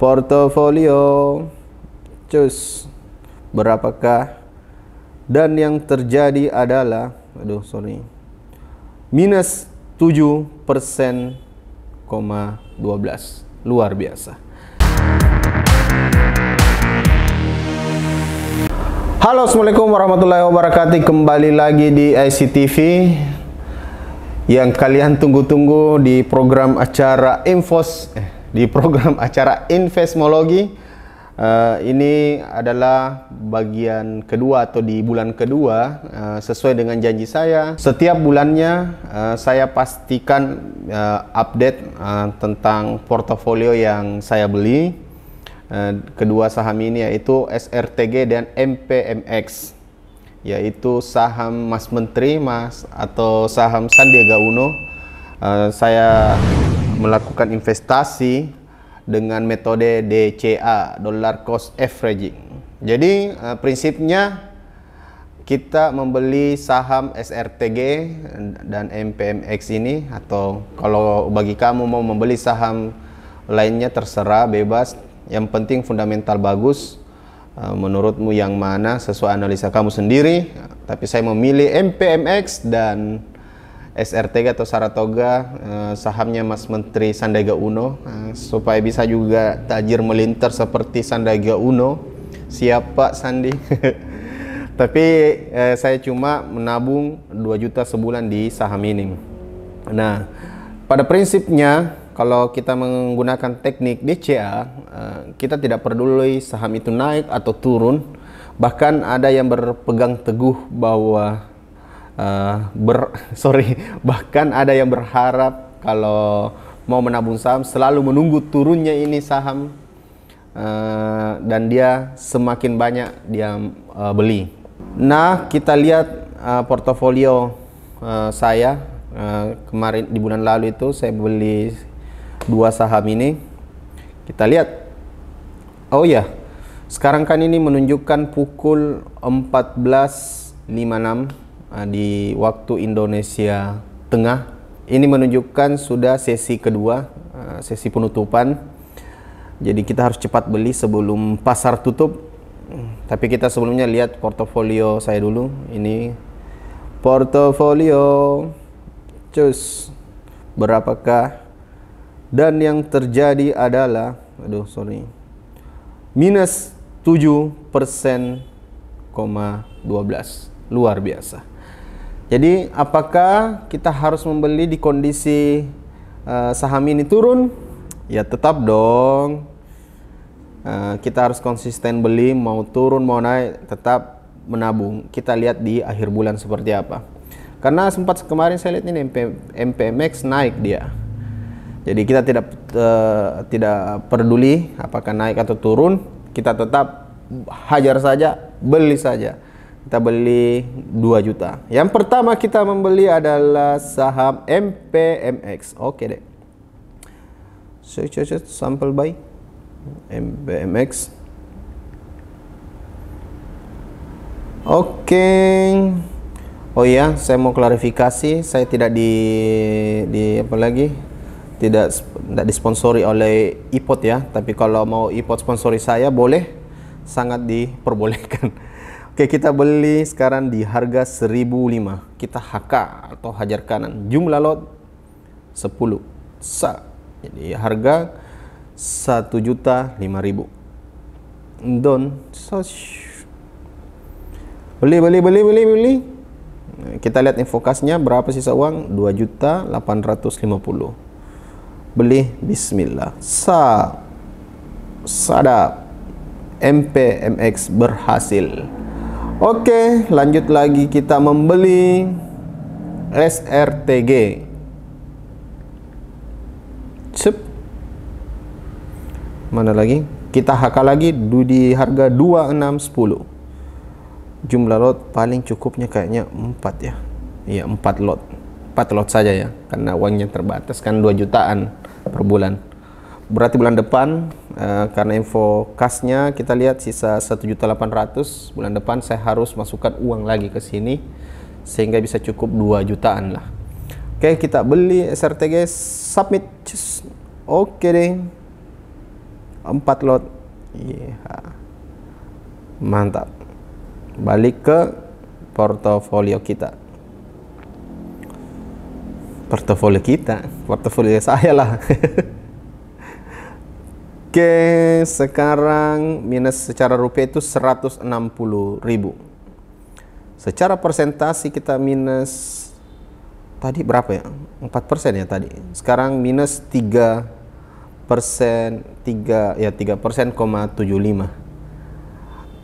portofolio, cus, berapakah? Dan yang terjadi adalah minus 7%,12. Luar biasa. Halo, assalamualaikum warahmatullahi wabarakatuh. Kembali lagi di ICTV yang kalian tunggu-tunggu di program acara Investmologi. Ini adalah bagian kedua atau di bulan kedua. Sesuai dengan janji saya, setiap bulannya saya pastikan update tentang portofolio yang saya beli. Kedua saham ini yaitu SRTG dan MPMX, yaitu saham Mas Menteri atau saham Sandiaga Uno. Saya melakukan investasi dengan metode DCA, Dollar Cost Averaging. Jadi prinsipnya kita membeli saham SRTG dan MPMX ini, atau kalau bagi kamu mau membeli saham lainnya terserah, bebas. Yang penting fundamental bagus. Menurutmu yang mana sesuai analisa kamu sendiri. Tapi saya memilih MPMX dan SRTG atau Saratoga, sahamnya Mas Menteri Sandiaga Uno, supaya bisa juga tajir melintar seperti Sandiaga Uno. Siapa Sandi? Tapi saya cuma menabung 2 juta sebulan di saham ini. Nah, pada prinsipnya kalau kita menggunakan teknik DCA, kita tidak peduli saham itu naik atau turun. Bahkan ada yang berpegang teguh bahwa bahkan ada yang berharap kalau mau menabung saham selalu menunggu turunnya ini saham, dan dia semakin banyak dia beli. Nah, kita lihat portofolio saya kemarin di bulan lalu itu saya beli 2 saham ini. Kita lihat. Oh ya, sekarang kan ini menunjukkan pukul 14.56 di waktu Indonesia Tengah. Ini menunjukkan sudah sesi kedua, sesi penutupan. Jadi kita harus cepat beli sebelum pasar tutup. Tapi kita sebelumnya lihat portofolio saya dulu. Ini portofolio, cus, berapakah? Dan yang terjadi adalah minus 7%,12. Luar biasa. Jadi apakah kita harus membeli di kondisi saham ini turun? Ya tetap dong. Kita harus konsisten beli, mau turun mau naik tetap menabung. Kita lihat di akhir bulan seperti apa. Karena sempat kemarin saya lihat ini MPMX naik dia. Jadi kita tidak peduli apakah naik atau turun, kita tetap hajar saja, beli saja. Kita beli 2 juta. Yang pertama kita membeli adalah saham MPMX. Oke deh. Sample buy MPMX. Oke. Oh ya, saya mau klarifikasi, saya tidak tidak disponsori oleh iPod ya. Tapi kalau mau iPod sponsori saya boleh, sangat diperbolehkan. Oke, kita beli sekarang di harga 1.005. Kita HK atau hajar kanan. Jumlah lot 10. Jadi harga 1.005.000. Don. Beli. Kita lihat infokasnya berapa sisa uang? 2.850.000. Beli, bismillah. Sadap. MPMX berhasil. Oke, lanjut lagi kita membeli SRTG. Mana lagi? Kita HK lagi di harga 2610. Jumlah lot paling cukupnya kayaknya 4 ya. Iya, 4 lot. 4 lot saja ya, karena uangnya terbatas kan 2 jutaan per bulan. Berarti bulan depan karena info kasnya kita lihat sisa 1.800.000. Bulan depan saya harus masukkan uang lagi ke sini sehingga bisa cukup 2 jutaan lah. Oke, kita beli SRTG, submit. Oke deh. 4 lot. Iya. Mantap. Balik ke portofolio kita. Portofolio saya lah. Oke, sekarang minus secara rupiah itu 160.000. Secara persentase kita minus tadi berapa ya? 4% ya tadi. Sekarang minus 3%, 3%,75.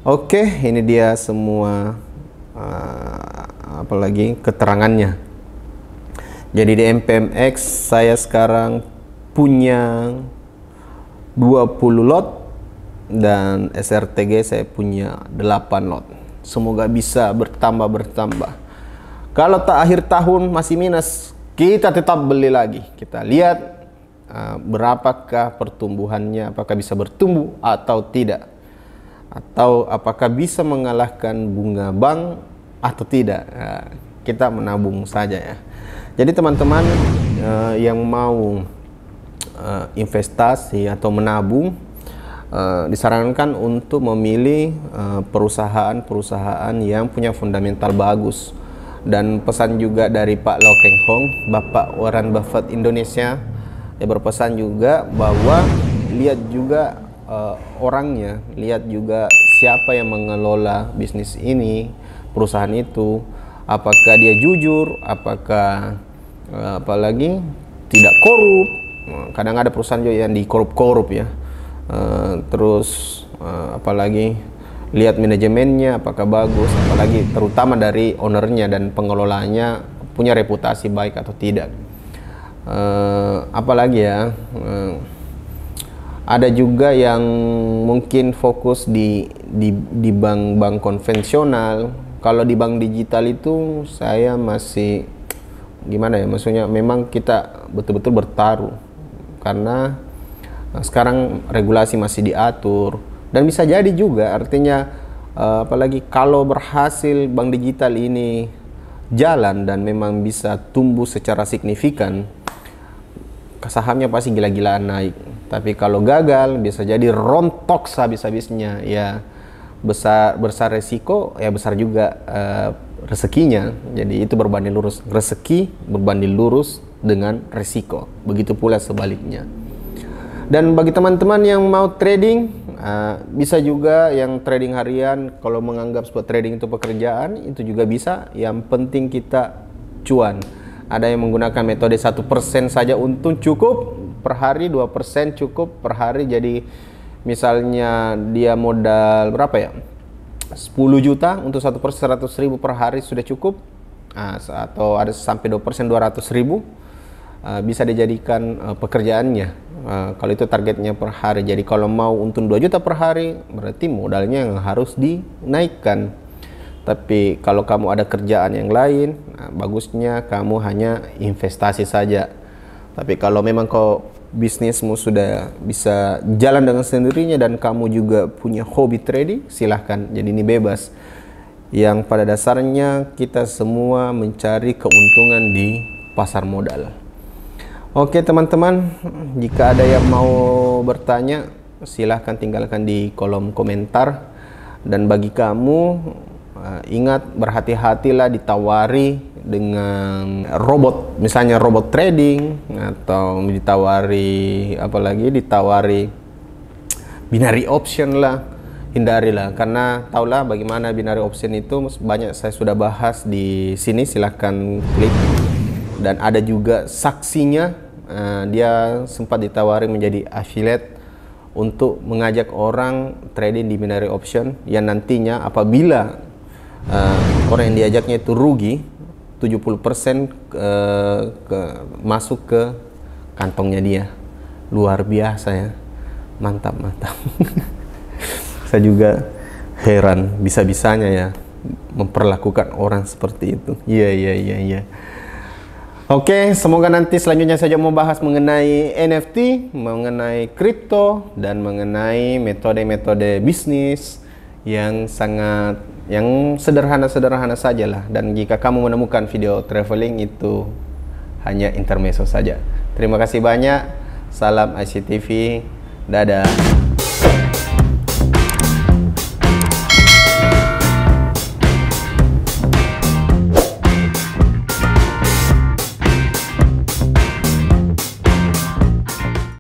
Oke, ini dia semua apalagi keterangannya. Jadi di MPMX saya sekarang punya 20 lot dan SRTG saya punya 8 lot. Semoga bisa bertambah. Kalau tak akhir tahun masih minus, kita tetap beli lagi. Kita lihat berapakah pertumbuhannya, apakah bisa bertumbuh atau tidak, atau apakah bisa mengalahkan bunga bank atau tidak. Kita menabung saja ya. Jadi teman-teman yang mau investasi atau menabung, disarankan untuk memilih perusahaan-perusahaan yang punya fundamental bagus. Dan pesan juga dari Pak Lau Keng Hong, Bapak Warren Buffett Indonesia, dia berpesan juga bahwa lihat juga orangnya, lihat juga siapa yang mengelola bisnis ini, perusahaan itu, apakah dia jujur, apakah apalagi tidak korup. Kadang ada perusahaan juga yang dikorup-korup ya. Terus apalagi lihat manajemennya apakah bagus, apalagi terutama dari ownernya dan pengelolanya punya reputasi baik atau tidak. Apalagi ya, ada juga yang mungkin fokus di bank-bank konvensional. Kalau di bank digital itu saya masih gimana ya, maksudnya memang kita betul-betul bertaruh karena sekarang regulasi masih diatur dan bisa jadi juga artinya apalagi kalau berhasil bank digital ini jalan dan memang bisa tumbuh secara signifikan, sahamnya pasti gila-gilaan naik. Tapi kalau gagal bisa jadi rontok habis-habisnya ya. Besar resiko ya, besar juga rezekinya. Jadi itu berbanding lurus, rezeki berbanding lurus dengan resiko. Begitu pula sebaliknya. Dan bagi teman-teman yang mau trading, bisa juga yang trading harian. Kalau menganggap sebuah trading itu pekerjaan, itu juga bisa. Yang penting kita cuan. Ada yang menggunakan metode 1% saja untung cukup per hari, 2% cukup per hari. Jadi misalnya dia modal berapa ya, 10 juta untuk 1% 100.000 per hari sudah cukup. Atau ada sampai 2% 200.000, bisa dijadikan pekerjaannya. Kalau itu targetnya per hari. Jadi kalau mau untung 2 juta per hari, berarti modalnya yang harus dinaikkan. Tapi kalau kamu ada kerjaan yang lain, bagusnya kamu hanya investasi saja. Tapi kalau memang kau bisnismu sudah bisa jalan dengan sendirinya dan kamu juga punya hobi trading, silahkan. Jadi ini bebas. Yang pada dasarnya kita semua mencari keuntungan di pasar modal. Oke teman-teman, jika ada yang mau bertanya, silahkan tinggalkan di kolom komentar. Dan bagi kamu, ingat berhati-hatilah ditawari dengan robot, misalnya robot trading, atau ditawari apalagi ditawari binary option lah. Hindarilah, karena taulah bagaimana binary option itu, banyak saya sudah bahas di sini, silahkan klik. Dan ada juga saksinya, dia sempat ditawari menjadi affiliate untuk mengajak orang trading di binary option yang nantinya apabila orang yang diajaknya itu rugi, 70% masuk ke kantongnya dia. Luar biasa ya, mantap. Saya juga heran bisa-bisanya ya memperlakukan orang seperti itu. Iya. Oke, semoga nanti selanjutnya saya mau bahas mengenai NFT, mengenai kripto, dan mengenai metode-metode bisnis yang sederhana-sederhana saja lah. Dan jika kamu menemukan video traveling itu hanya intermezzo saja. Terima kasih banyak. Salam ICTV. Dadah.